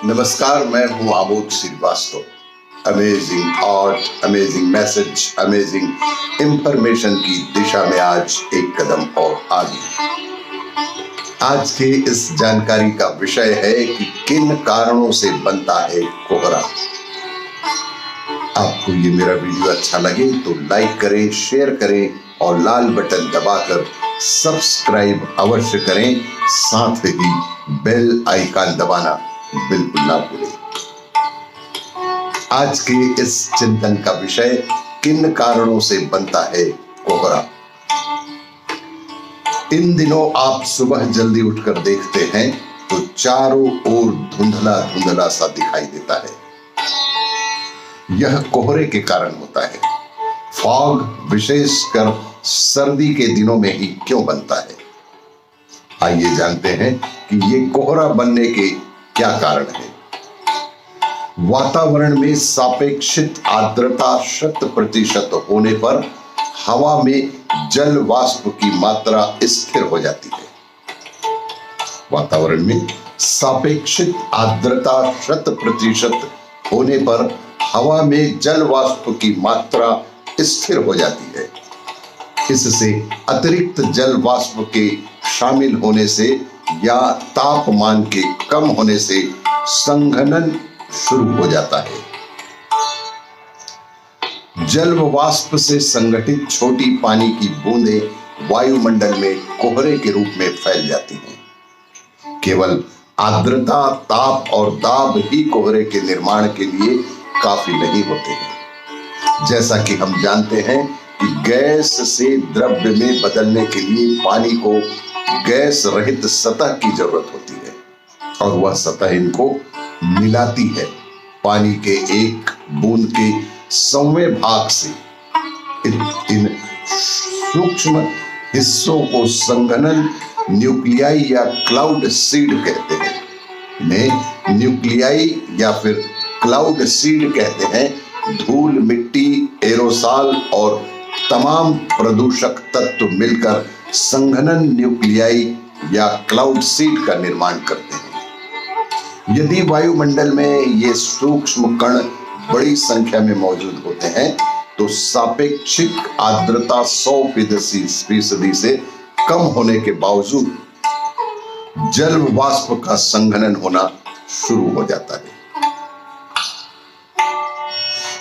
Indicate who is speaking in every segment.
Speaker 1: नमस्कार, मैं हूं Amod Shrivastava. Amazing thought, amazing message, amazing information की दिशा में आज एक कदम और आगे। आज के इस जानकारी का विषय है कि किन कारणों से बनता है कोहरा। आपको ये मेरा वीडियो अच्छा लगे तो लाइक करें, शेयर करें और लाल बटन दबाकर सब्सक्राइब अवश्य करें। साथ ही बेल आइकन दबाना बिल्कुल ना भूलें। आज के इस चिंतन का विषय किन कारणों से बनता है कोहरा। इन दिनों आप सुबह जल्दी उठकर देखते हैं तो चारों ओर धुंधला धुंधला सा दिखाई देता है। यह कोहरे के कारण होता है। फॉग विशेषकर सर्दी के दिनों में ही क्यों बनता है, आइए जानते हैं कि ये कोहरा बनने के क्या कारण है। वातावरण में सापेक्षिक आर्द्रता 100% होने पर हवा में जल वाष्प की मात्रा स्थिर हो जाती है। वातावरण में सापेक्षिक आर्द्रता 100% होने पर हवा में जल वाष्प की मात्रा स्थिर हो जाती है। इससे अतिरिक्त जल वाष्प के शामिल होने से या तापमान के कम होने से संघनन शुरू हो जाता है। जल वाष्प से संगठित छोटी पानी की बूंदें वायुमंडल में कोहरे के रूप में फैल जाती हैं। केवल आर्द्रता, ताप और दाब ही कोहरे के निर्माण के लिए काफी नहीं होते हैं। जैसा कि हम जानते हैं कि गैस से द्रव्य में बदलने के लिए पानी को गैस रहित सतह की जरूरत होती है और वह सतह इनको मिलाती है। पानी के एक बूंद के 100वें भाग से इन सूक्ष्म हिस्सों को संघनन न्यूक्लियाई या क्लाउड सीड कहते हैं। इन्हें न्यूक्लियाई या फिर क्लाउड सीड कहते हैं। धूल, मिट्टी, एरोसॉल और तमाम प्रदूषक तत्व मिलकर संघनन न्यूक्लियाई या क्लाउड सीड का निर्माण करते हैं। यदि वायुमंडल में ये सूक्ष्म कण बड़ी संख्या में मौजूद होते हैं तो सापेक्षिक आर्द्रता 100% से कम होने के बावजूद जल वाष्प का संघनन होना शुरू हो जाता है।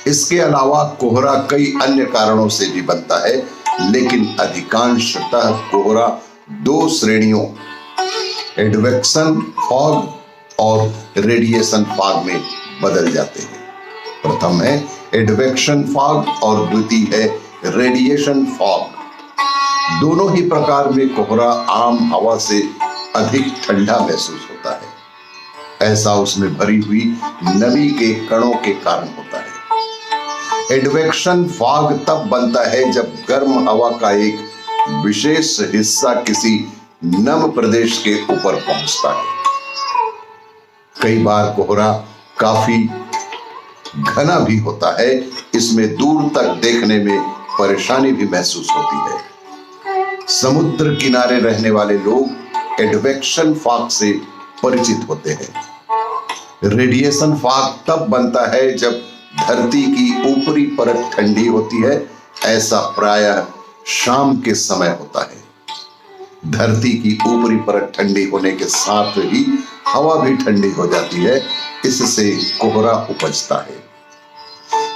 Speaker 1: इसके अलावा कोहरा कई अन्य कारणों से भी बनता है, लेकिन अधिकांशतः कोहरा 2 श्रेणियों एडवेक्शन फॉग और रेडिएशन फॉग में बदल जाते हैं। प्रथम है एडवेक्शन फॉग और द्वितीय है रेडिएशन फॉग। दोनों ही प्रकार में कोहरा आम हवा से अधिक ठंडा महसूस होता है। ऐसा उसमें भरी हुई नमी के कणों के कारण होता है। एडवेक्शन फॉग तब बनता है जब गर्म हवा का एक विशेष हिस्सा किसी नम प्रदेश के ऊपर पहुंचता है। कई बार कोहरा काफी घना भी होता है। इसमें दूर तक देखने में परेशानी भी महसूस होती है। समुद्र किनारे रहने वाले लोग एडवेक्शन फॉग से परिचित होते हैं। रेडिएशन फॉग तब बनता है जब धरती की ऊपरी परत ठंडी होती है। ऐसा प्रायः शाम के समय होता है। धरती की ऊपरी परत ठंडी होने के साथ ही हवा भी ठंडी हो जाती है। इससे कोहरा उपजता है।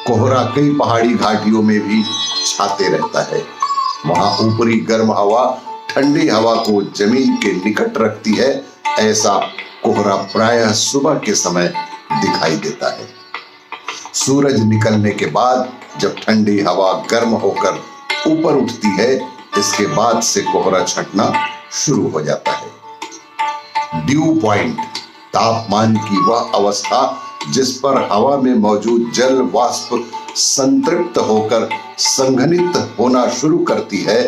Speaker 1: कोहरा कई पहाड़ी घाटियों में भी छाते रहता है। वहां ऊपरी गर्म हवा ठंडी हवा को जमीन के निकट रखती है। ऐसा कोहरा प्रायः सुबह के समय दिखाई देता है। सूरज निकलने के बाद जब ठंडी हवा गर्म होकर ऊपर उठती है, इसके बाद से कोहरा छंटना शुरू हो जाता है। ड्यू पॉइंट तापमान की वह अवस्था जिस पर हवा में मौजूद जल वाष्प संतृप्त होकर संघनित होना शुरू करती है।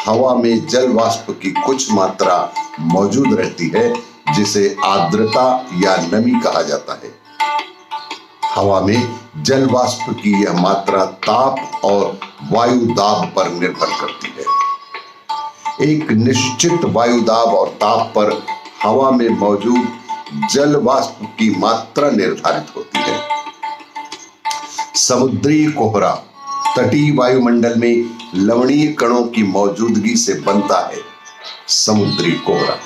Speaker 1: हवा में जल वाष्प की कुछ मात्रा मौजूद रहती है जिसे आर्द्रता या नमी कहा जाता है। हवा में जल वाष्प की यह मात्रा ताप और वायु दाब पर निर्भर करती है। एक निश्चित वायु दाब और ताप पर हवा में मौजूद जल वाष्प की मात्रा निर्धारित होती है। समुद्री कोहरा तटीय वायुमंडल में लवणीय कणों की मौजूदगी से बनता है। समुद्री कोहरा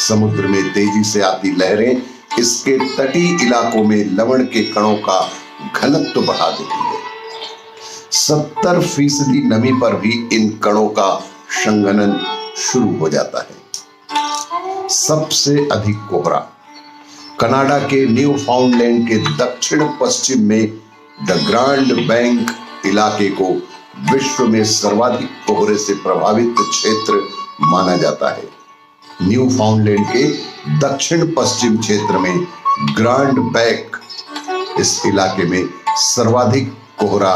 Speaker 1: समुद्र में तेजी से आती लहरें इसके तटीय इलाकों में लवण के कणों का घनत्व बढ़ा देती है। 70% नमी पर भी इन कणों का संघनन शुरू हो जाता है। सबसे अधिक कोहरा कनाडा के न्यू फाउंडलैंड के दक्षिण पश्चिम में द ग्रांड बैंक इलाके को विश्व में सर्वाधिक कोहरे से प्रभावित क्षेत्र माना जाता है। न्यू फाउंडलैंड के दक्षिण पश्चिम क्षेत्र में ग्रांड बैंक इस इलाके में सर्वाधिक कोहरा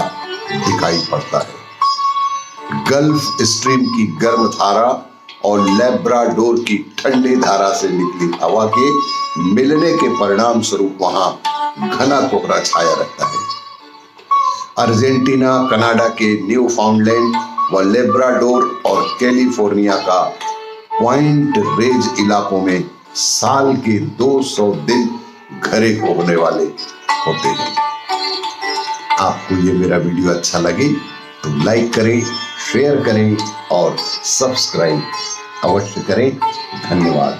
Speaker 1: दिखाई पड़ता है। गल्फ स्ट्रीम की गर्म धारा और लेब्राडोर की ठंडी धारा से निकली हवा के मिलने के परिणाम स्वरूप वहां घना कोहरा छाया रहता है। अर्जेंटीना, कनाडा के न्यू फाउंडलैंड व लेब्राडोर और कैलिफोर्निया का पॉइंट रेंज इलाकों में साल के 200 दिन घरे होने वाले होते हैं। आपको ये मेरा वीडियो अच्छा लगे तो लाइक करें, शेयर करें और सब्सक्राइब अवश्य करें। धन्यवाद।